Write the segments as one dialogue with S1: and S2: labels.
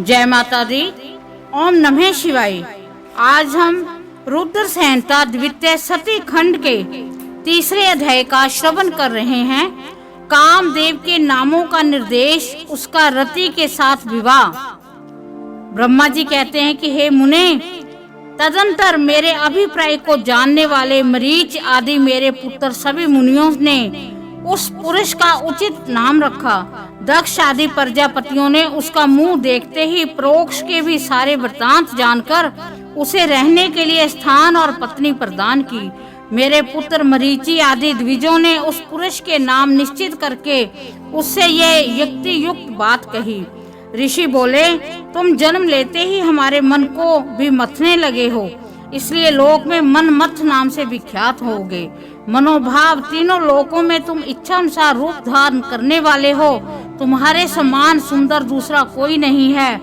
S1: जय माता दी। ओम नमः शिवाय। आज हम रुद्र संहिता द्वितीय सती खंड के तीसरे अध्याय का श्रवण कर रहे हैं। कामदेव के नामों का निर्देश, उसका रति के साथ विवाह। ब्रह्मा जी कहते हैं कि हे मुने, तदंतर मेरे अभिप्राय को जानने वाले मरीच आदि मेरे पुत्र सभी मुनियों ने उस पुरुष का उचित नाम रखा। दक्ष आदि प्रजापतियों ने उसका मुंह देखते ही प्रोक्ष के भी सारे वृतांत जानकर उसे रहने के लिए स्थान और पत्नी प्रदान की। मेरे पुत्र मरीचि आदि द्विजों ने उस पुरुष के नाम निश्चित करके उससे यह युक्ति युक्त बात कही। ऋषि बोले, तुम जन्म लेते ही हमारे मन को भी मथने लगे हो, इसलिए लोक में मनमथ नाम से विख्यात होगे। मनोभाव तीनों लोकों में तुम इच्छा अनुसार रूप धारण करने वाले हो। तुम्हारे समान सुंदर दूसरा कोई नहीं है।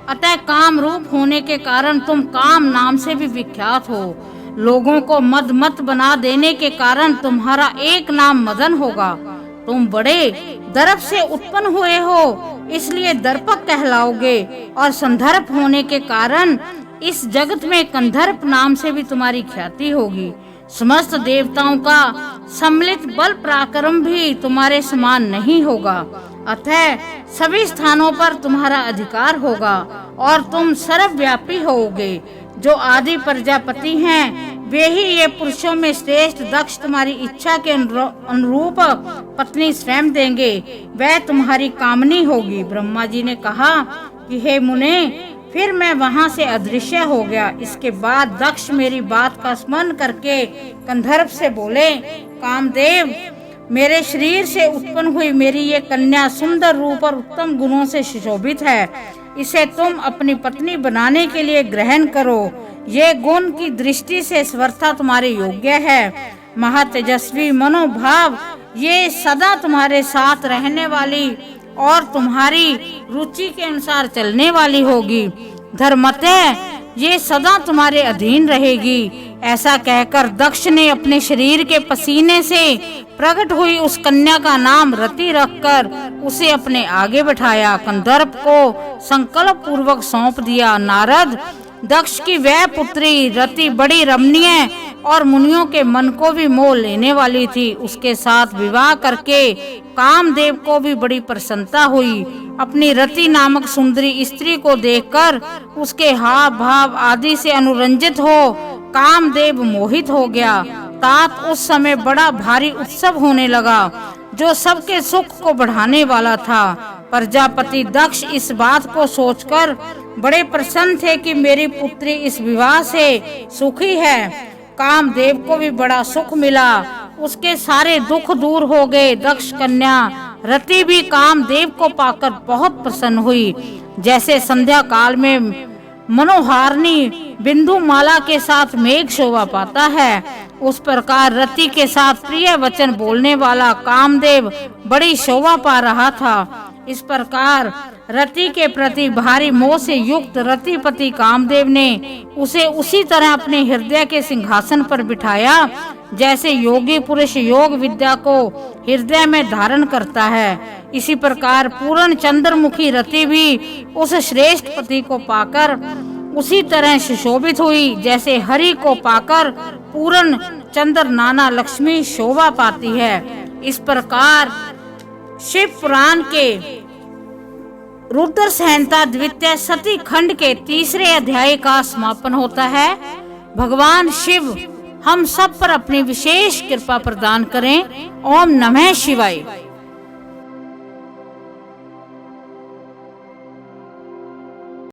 S1: अतः काम रूप होने के कारण तुम काम नाम से भी विख्यात हो। लोगों को मदमत बना देने के कारण तुम्हारा एक नाम मदन होगा। तुम बड़े दर्प से उत्पन्न हुए हो, इसलिए दर्पक कहलाओगे। और संदर्भ होने के कारण इस जगत में कंधर्प नाम से भी तुम्हारी ख्याति होगी। समस्त देवताओं का सम्मिलित बल पराक्रम भी तुम्हारे समान नहीं होगा। अतः सभी स्थानों पर तुम्हारा अधिकार होगा और तुम सर्वव्यापी होगे। जो आदि प्रजापति हैं, वे ही ये पुरुषों में श्रेष्ठ दक्ष तुम्हारी इच्छा के अनुरूप पत्नी स्वयं देंगे। वह तुम्हारी कामनी होगी। ब्रह्मा जी ने कहा कि हे मुने, फिर मैं वहां से अदृश्य हो गया। इसके बाद दक्ष मेरी बात का स्मरण करके कंधर्व से बोले, कामदेव, मेरे शरीर से उत्पन्न हुई मेरी ये कन्या सुंदर रूप और उत्तम गुणों से सुशोभित है। इसे तुम अपनी पत्नी बनाने के लिए ग्रहण करो। ये गुण की दृष्टि से स्वर्था तुम्हारे योग्य है। महातेजस्वी मनोभाव, ये सदा तुम्हारे साथ रहने वाली और तुम्हारी रुचि के अनुसार चलने वाली होगी। धर्मतः ये सदा तुम्हारे अधीन रहेगी। ऐसा कहकर दक्ष ने अपने शरीर के पसीने से प्रकट हुई उस कन्या का नाम रति रखकर उसे अपने आगे बैठाया। कंधर्प को संकल्प पूर्वक सौंप दिया। नारद, दक्ष की वह पुत्री रति बड़ी रमणीय और मुनियों के मन को भी मोह लेने वाली थी। उसके साथ विवाह करके कामदेव को भी बड़ी प्रसन्नता हुई। अपनी रति नामक सुंदरी स्त्री को देखकर उसके हाव भाव आदि से अनुरंजित हो कामदेव मोहित हो गया। तात उस समय बड़ा भारी उत्सव होने लगा, जो सबके सुख को बढ़ाने वाला था। प्रजापति दक्ष इस बात को सोचकर बड़े प्रसन्न थे कि मेरी पुत्री इस विवाह से सुखी है। कामदेव को भी बड़ा सुख मिला, उसके सारे दुख दूर हो गए। दक्ष कन्या रति भी कामदेव को पाकर बहुत प्रसन्न हुई। जैसे संध्या काल में मनोहारिणी बिंदु माला के साथ मेघ शोभा पाता है, उस प्रकार रति के साथ प्रिय वचन बोलने वाला कामदेव बड़ी शोभा पा रहा था। इस प्रकार रति के प्रति भारी मोह से युक्त रतिपति कामदेव ने उसे उसी तरह अपने हृदय के सिंहासन पर बिठाया, जैसे योगी पुरुष योग विद्या को हृदय में धारण करता है। इसी प्रकार पूर्ण चंद्रमुखी रति भी उस श्रेष्ठ पति को पाकर उसी तरह सुशोभित हुई, जैसे हरि को पाकर पूर्ण चंद्र नाना लक्ष्मी शोभा पाती है। इस प्रकार शिव पुराण के रुद्र संहिता द्वितीय सती खंड के तीसरे अध्याय का समापन होता है। भगवान शिव हम सब पर अपनी विशेष कृपा प्रदान करें। ओम नमः शिवाय।